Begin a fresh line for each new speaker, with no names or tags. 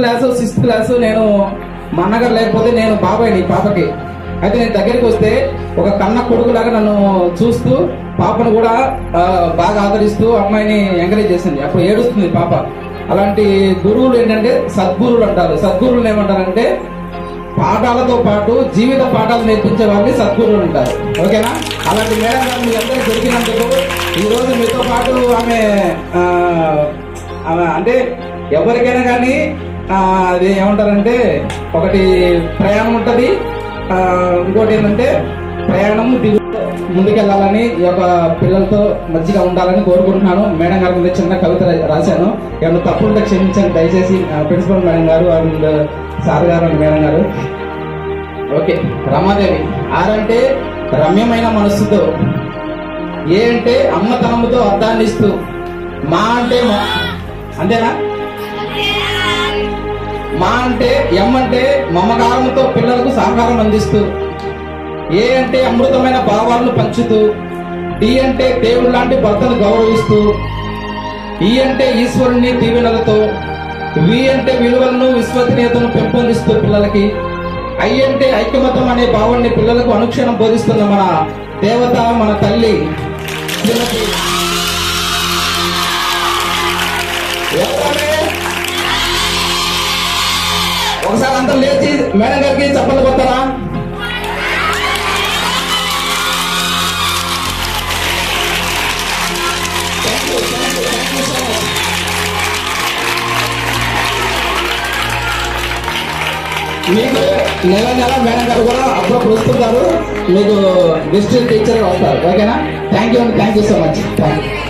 Class 6th class నేను మా అన్నగారు లేకపోతే నేను బాబాయ్ నీ పాపకి. అయితే నేను దగ్గరికి వస్తే ఒక కన్న కొడుకులాగా నన్ను చూస్తూ పాపను కూడా బాగా ఆదరిస్తూ అమ్మాయిని ఎంకరేజ్ చేసింది. అప్పుడు ఏడుస్తుంది పాప. అలాంటి గురువులు ఏంటంటే సద్గురువులు అంటారు. సద్గురువులు ఏమంటారంటే పాఠాలతో పాటు జీవిత పాఠాలు నేర్పించే వాళ్ళని సద్గురువులు అంటారు. ఓకేనా? అలాంటి మేడం గారు మీ అందరూ దొరికినందుకు ఈ రోజు మీతో పాటు ఆమె అంటే ఎవరికైనా కానీ అది ఏమంటారంటే ఒకటి ప్రయాణం ఉంటది, ఇంకోటి ఏంటంటే ప్రయాణం ముందుకెళ్లాలని ఈ యొక్క పిల్లలతో మంచిగా ఉండాలని కోరుకుంటున్నాను. మేడం గారి మీద చిన్న కవిత రాశాను. ఏమన్నా తప్పు ఉంటే క్షమించండి దయచేసి. ప్రిన్సిపల్ మేడం గారు అండ్ సార్ గారు అండ్ మేడం గారు. ఓకే. రమాదేవి. ఆర్ అంటే రమ్యమైన మనస్సుతో, ఏ అంటే అమ్మతనముతో అర్థాన్ని ఇస్తూ, మా అంటే అంతేనా, మా అంటే ఎం అంటే మమకారంతో పిల్లలకు సహకారం అందిస్తూ, ఏ అంటే అమృతమైన భావాలను పంచుతూ, డి అంటే దేవుడు లాంటి భర్తను గౌరవిస్తూ, ఈ అంటే ఈశ్వరుని దీవెనలతో, వి అంటే విలువలను విశ్వసనీయతను పెంపొందిస్తూ పిల్లలకి, ఐ అంటే ఐక్యమతం అనే భావాన్ని పిల్లలకు అనుక్షణం బోధిస్తున్న మన దేవత మన తల్లి ఒకసారి అంతా లేచి మేడం గారికి చప్పట్లు కొట్టారా? మీకు నెల నెల మేడం గారు కూడా అప్పుడప్పుడు వస్తుంటారు. మీకు డిస్ట్రిక్ట్ టీచర్ వస్తారు. ఓకేనా? థ్యాంక్ యూ అండి. Thank you so much. Thank you.